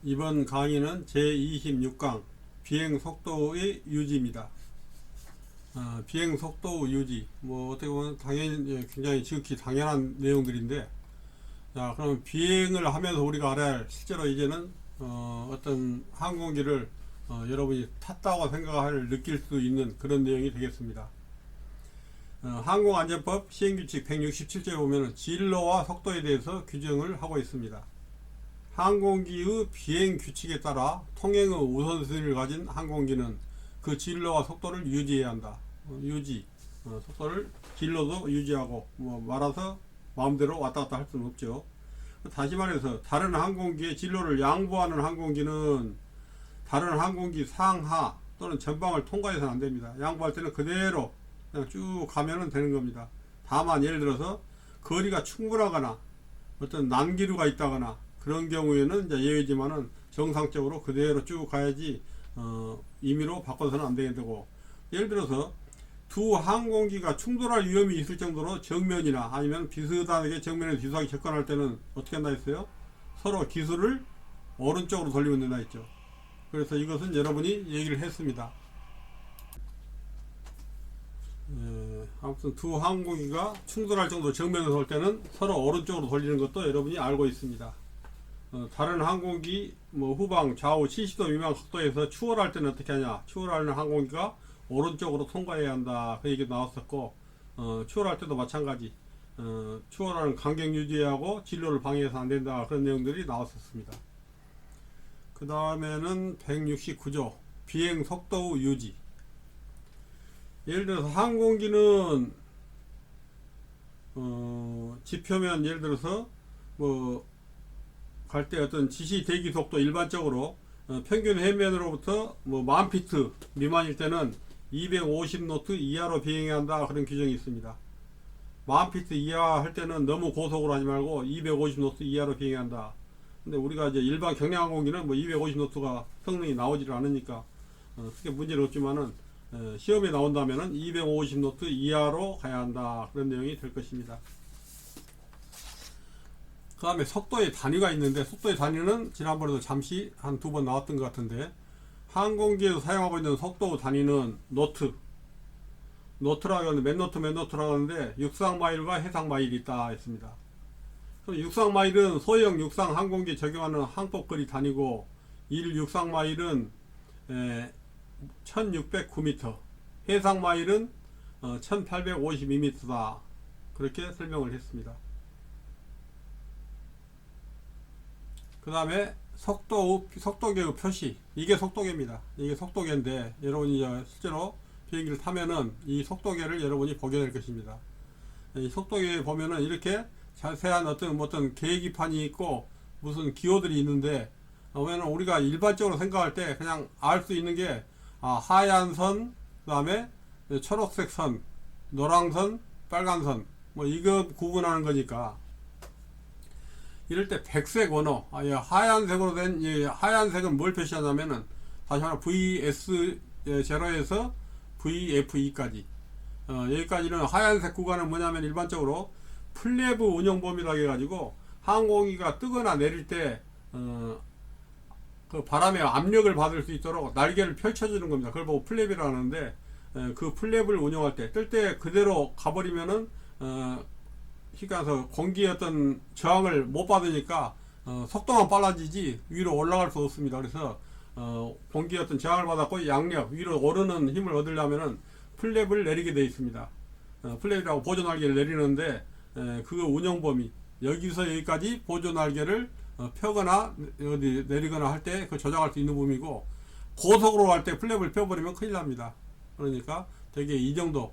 이번 강의는 제26강 비행속도의 유지입니다. 비행속도 유지, 어떻게 보면 당연히 굉장히 지극히 당연한 내용들인데, 자, 그럼 비행을 하면서 우리가 알아야 할, 실제로 이제는 어떤 항공기를 여러분이 탔다고 생각할 느낄 수 있는 그런 내용이 되겠습니다. 항공안전법 시행규칙 167조에 보면 진로와 속도에 대해서 규정을 하고 있습니다. 항공기의 비행 규칙에 따라 통행의 우선순위를 가진 항공기는 그 진로와 속도를 유지해야 한다. 속도를 진로도 유지하고 말아서 마음대로 왔다 갔다 할 수는 없죠. 다시 말해서 다른 항공기의 진로를 양보하는 항공기는 다른 항공기 상하 또는 전방을 통과해서는 안 됩니다. 양보할 때는 그대로 그냥 쭉 가면은 되는 겁니다. 다만 예를 들어서 거리가 충분하거나 어떤 난기류가 있다거나 그런 경우에는 이제 예외지만은 정상적으로 그대로 쭉 가야지 임의로 바꿔서는 안 되고, 예를 들어서 두 항공기가 충돌할 위험이 있을 정도로 정면이나 아니면 비슷하게 정면에 비슷하게 접근할 때는 어떻게 한다 했어요? 서로 기술을 오른쪽으로 돌리면 된다 했죠. 그래서 이것은 여러분이 얘기를 했습니다. 아무튼 두 항공기가 충돌할 정도로 정면에서 올 때는 서로 오른쪽으로 돌리는 것도 여러분이 알고 있습니다. 다른 항공기 후방 좌우 70도 미만 각도에서 추월할 때는 어떻게 하냐? 추월하는 항공기가 오른쪽으로 통과해야 한다, 그 얘기 나왔었고, 추월할 때도 마찬가지, 추월하는 간격 유지하고 진로를 방해해서 안 된다, 그런 내용들이 나왔었습니다. 그 다음에는 169조 비행 속도 유지. 예를 들어서 항공기는 지표면 예를 들어서 갈 때 어떤 지시 대기 속도 일반적으로 평균 해면으로부터 10,000피트 미만일 때는 250노트 이하로 비행해야 한다, 그런 규정이 있습니다. 10,000피트 이하 할 때는 너무 고속으로 하지 말고 250노트 이하로 비행해야 한다. 근데 우리가 이제 일반 경량항공기는 250노트가 성능이 나오지를 않으니까 크게 문제는 없지만은 시험에 나온다면은 250노트 이하로 가야 한다, 그런 내용이 될 것입니다. 그 다음에 속도의 단위가 있는데, 속도의 단위는 지난번에도 잠시 한 2번 나왔던 것 같은데, 항공기에서 사용하고 있는 속도 단위는 노트라고 하는데, 맨노트라고 하는데 육상마일과 해상마일이 있다 했습니다. 그럼 육상마일은 소형 육상 항공기에 적용하는 항법거리 단위고, 1 육상마일은 1609m, 해상마일은 1852m다, 그렇게 설명을 했습니다. 그 다음에 속도계의 표시, 이게 속도계입니다. 이게 속도계인데, 여러분이 실제로 비행기를 타면은 이 속도계를 여러분이 보게 될 것입니다. 이 속도계에 보면은 이렇게 자세한 어떤 계기판이 있고 무슨 기호들이 있는데, 왜냐면 우리가 일반적으로 생각할 때 그냥 알 수 있는 게 하얀 선, 그 다음에 초록색 선, 노란 선, 빨간 선, 이거 구분하는 거니까, 이럴 때 백색 원호, 하얀색으로 된 하얀색은 뭘 표시하냐면은, 다시 말해 VS0에서 VFE까지, 여기까지는 하얀색 구간은 뭐냐면 일반적으로 플랩 운영 범위라고 해가지고 항공기가 뜨거나 내릴 때 그 바람의 압력을 받을 수 있도록 날개를 펼쳐주는 겁니다. 그걸 보고 플랩이라고 하는데, 그 플랩을 운영할 때, 뜰 때 그대로 가버리면은 그러니까 공기의 어떤 저항을 못 받으니까 속도만 빨라지지 위로 올라갈 수 없습니다. 그래서 공기의 어떤 저항을 받았고 양력 위로 오르는 힘을 얻으려면은 플랩을 내리게 되어 있습니다. 플랩이라고 보조 날개를 내리는데, 그 운영 범위, 여기서 여기까지 보조 날개를 펴거나 어디 내리거나 할 때 그 조작할 수 있는 범위고, 고속으로 갈 때 플랩을 펴버리면 큰일 납니다. 그러니까 대개 이 정도,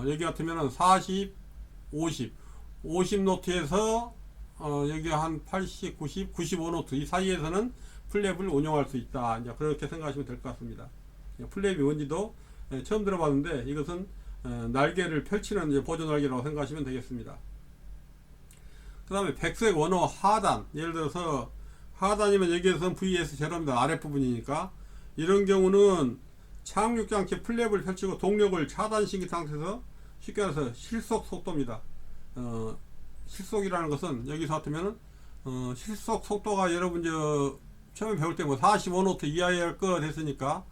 여기 같으면은 40, 50노트에서 여기 한 80, 90, 95노트 이 사이에서는 플랩을 운영할 수 있다, 이제 그렇게 생각하시면 될 것 같습니다. 플랩이 뭔지도 처음 들어봤는데, 이것은 날개를 펼치는 이제 보조 날개라고 생각하시면 되겠습니다. 그 다음에 백색 원호 하단, 예를 들어서 하단이면 여기에서는 VS0입니다. 아랫부분이니까. 이런 경우는 착륙장치 플랩을 펼치고 동력을 차단시킨 상태에서, 쉽게 말해서 실속 속도입니다. 실속이라는 것은 여기서 같으면은 실속 속도가 여러분 처음에 배울 때 뭐 45노트 이하에 할 것 했으니까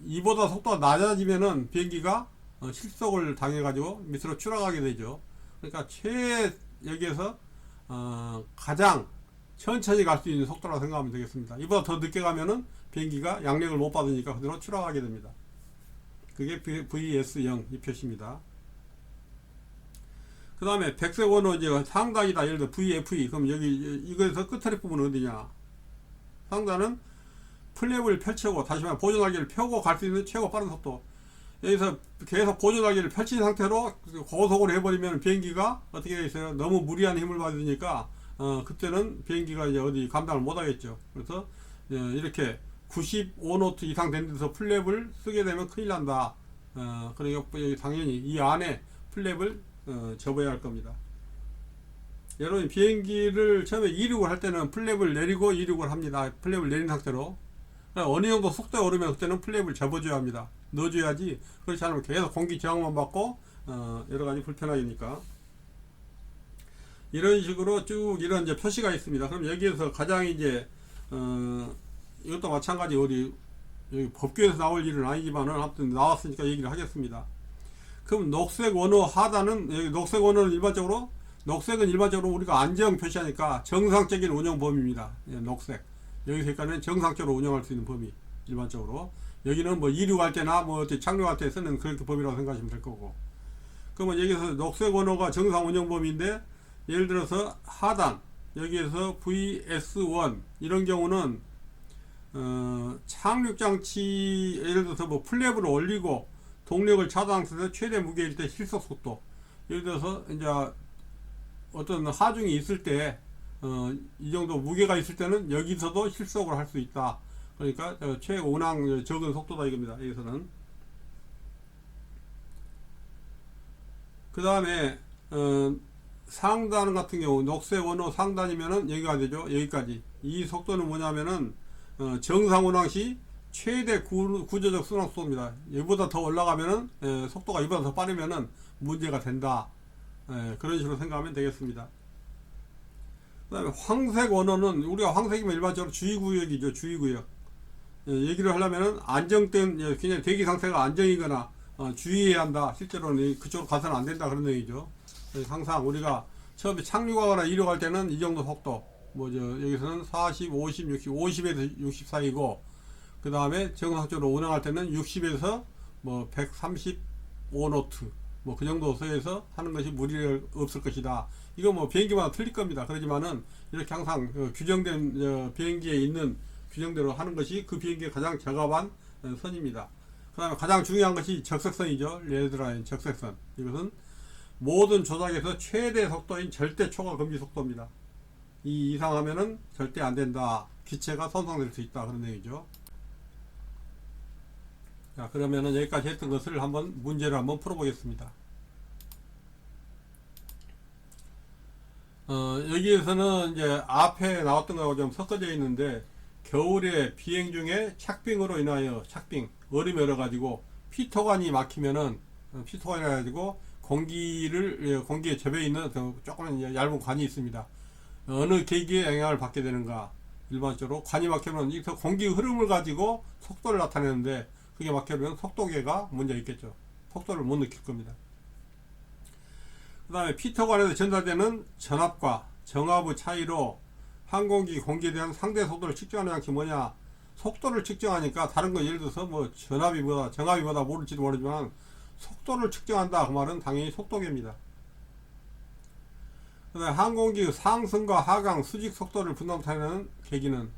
이보다 속도가 낮아지면은 비행기가 실속을 당해 가지고 밑으로 추락하게 되죠. 그러니까 여기에서 가장 천천히 갈 수 있는 속도라고 생각하면 되겠습니다. 이보다 더 늦게 가면은 비행기가 양력을 못 받으니까 그대로 추락하게 됩니다. 그게 VS0 이 표시입니다. 그 다음에 백색 원호 이제 상단이다. 예를 들어 VFE. 그럼 여기 이거에서 끝트리 부분은 어디냐? 상단은 플랩을 펼치고 다시 말해 보조날개를 펴고 갈 수 있는 최고 빠른 속도. 여기서 계속 보조날개를 펼친 상태로 고속으로 해버리면 비행기가 어떻게 되어 있어요? 너무 무리한 힘을 받으니까 그때는 비행기가 이제 어디 감당을 못 하겠죠. 그래서 이렇게 95노트 이상 된 데서 플랩을 쓰게 되면 큰일 난다. 그러니까 당연히 이 안에 플랩을 접어야 할 겁니다. 여러분 비행기를 처음에 이륙을 할 때는 플랩을 내리고 이륙을 합니다. 플랩을 내린 상태로 어느 정도 속도에 오르면 그때는 플랩을 접어줘야 합니다. 넣어줘야지. 그렇지 않으면 계속 공기 저항만 받고 여러가지 불편하니까. 이런 식으로 쭉 이런 이제 표시가 있습니다. 그럼 여기에서 가장 이제 이것도 마찬가지 어디 여기 법규에서 나올 일은 아니지만은 아무튼 나왔으니까 얘기를 하겠습니다. 그럼 녹색 원호 하단은 여기 녹색 원호는 일반적으로 녹색은 일반적으로 우리가 안정 표시하니까 정상적인 운영 범위입니다. 녹색 여기 색깔은 정상적으로 운영할 수 있는 범위 일반적으로. 여기는 뭐 이륙할 때나 뭐 어떻게 착륙할 때 쓰는 그렇게 범위라고 생각하시면 될 거고. 그러면 여기서 녹색 원호가 정상 운영 범위인데 예를 들어서 하단 여기에서 VS1 이런 경우는 착륙 장치 예를 들어서 뭐 플랩을 올리고 동력을 차단해서 최대 무게일 때 실속 속도. 예를 들어서 이제 어떤 하중이 있을 때 이 정도 무게가 있을 때는 여기서도 실속을 할 수 있다. 그러니까 최고 운항 적은 속도다 이겁니다. 여기서는. 그 다음에 상단 같은 경우 녹색 원호 상단이면은 여기가 되죠. 여기까지. 이 속도는 뭐냐면은 정상 운항 시 최대 구조적 순항 속도입니다. 여기보다 더 올라가면은 속도가 이보다 더 빠르면은 문제가 된다. 그런 식으로 생각하면 되겠습니다. 그 다음에 황색 원호는 우리가 황색이면 일반적으로 주의구역이죠. 주의구역. 얘기를 하려면은 안정된 그냥 대기 상태가 안정이거나 주의해야 한다. 실제로는 그쪽으로 가서는 안 된다. 그런 얘기죠. 항상 우리가 처음에 착륙하거나 이륙할 때는 이 정도 속도 여기서는 40, 50, 60, 50에서 60 사이고 그 다음에 정상적으로 운항할 때는 60에서 뭐 135노트 뭐 그 정도 선에서 하는 것이 무리가 없을 것이다. 이거 뭐 비행기마다 틀릴 겁니다. 그렇지만은 이렇게 항상 규정된 비행기에 있는 규정대로 하는 것이 그 비행기의 가장 적합한 선입니다. 그 다음에 가장 중요한 것이 적색선이죠. 레드라인 적색선. 이것은 모든 조작에서 최대 속도인 절대 초과 금지 속도입니다. 이 이상 하면은 절대 안 된다. 기체가 손상될 수 있다. 그런 얘기죠. 자, 그러면은 여기까지 했던 것을 한번 문제를 한번 풀어보겠습니다. 여기에서는 이제 앞에 나왔던 거하고 좀 섞어져 있는데 겨울에 비행 중에 착빙으로 인하여 얼음이 얼어가지고 피토관이 막히면은 피토관이 가지고 공기에 접해 있는 조금 얇은 관이 있습니다. 어느 계기에 영향을 받게 되는가? 일반적으로 관이 막히면 이 공기 흐름을 가지고 속도를 나타내는데 그게 막히면 속도계가 문제 있겠죠. 속도를 못 느낄 겁니다. 그 다음에 피터관에서 전달되는 전압과 정압의 차이로 항공기 공기에 대한 상대 속도를 측정하는 장치 뭐냐? 속도를 측정하니까 다른 거 예를 들어서 뭐 정압이 뭐다 모를지도 모르지만 속도를 측정한다 그 말은 당연히 속도계입니다. 그 다음에 항공기 상승과 하강 수직 속도를 분담하는 계기는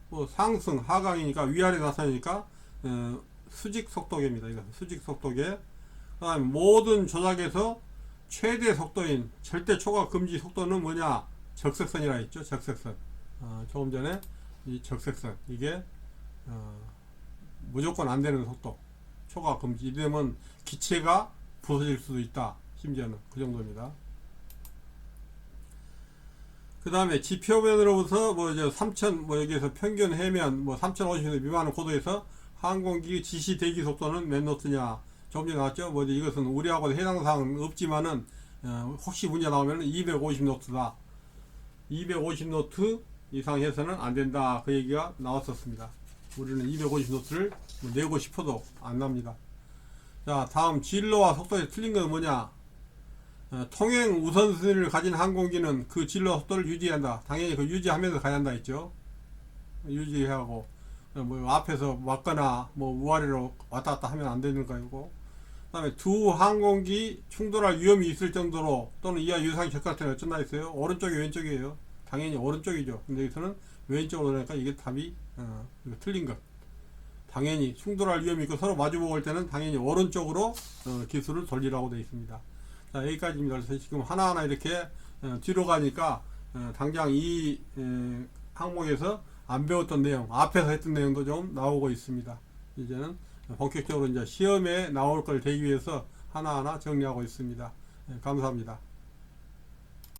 뭐 상승 하강이니까 위아래 나타나니까 수직 속도계입니다. 이거 수직 속도계. 그 다음에 모든 조작에서 최대 속도인 절대 초과 금지 속도는 뭐냐? 적색선이라 했죠. 적색선. 조금 전에 이 적색선 이게 무조건 안 되는 속도. 초과 금지. 이러면 기체가 부서질 수도 있다. 심지어는 그 정도입니다. 그 다음에 지표면으로부터 이제 3000 여기에서 평균 해면 3050m 미만의 고도에서 항공기 지시 대기 속도는 몇 노트냐? 조금 전에 나왔죠. 이것은 우리하고 해당 사항은 없지만은 혹시 문제 나오면 250노트다. 250노트 이상 해서는 안 된다. 그 얘기가 나왔었습니다. 우리는 250노트를 내고 싶어도 안 납니다. 자, 다음 진로와 속도에 틀린 건 뭐냐? 통행 우선순위를 가진 항공기는 그 진로 속도를 유지한다. 당연히 그 유지하면서 가야 한다 했죠. 유지하고 뭐 앞에서 막거나 뭐 우아래로 왔다 갔다 하면 안 되는 거고. 그다음에 두 항공기 충돌할 위험이 있을 정도로 또는 이하 유상이 적할 때는 어쩐다 했어요? 오른쪽이 왼쪽이에요. 당연히 오른쪽이죠. 근데 여기서는 왼쪽으로 오니까 이게 답이 이거 틀린 것. 당연히 충돌할 위험이 있고 서로 마주보고 올 때는 당연히 오른쪽으로 기술을 돌리라고 되어 있습니다. 자, 여기까지입니다. 그래서 지금 하나하나 이렇게 뒤로 가니까 당장 이 항목에서 안 배웠던 내용, 앞에서 했던 내용도 좀 나오고 있습니다. 이제는 본격적으로 이제 시험에 나올 걸 대기 위해서 하나하나 정리하고 있습니다. 감사합니다.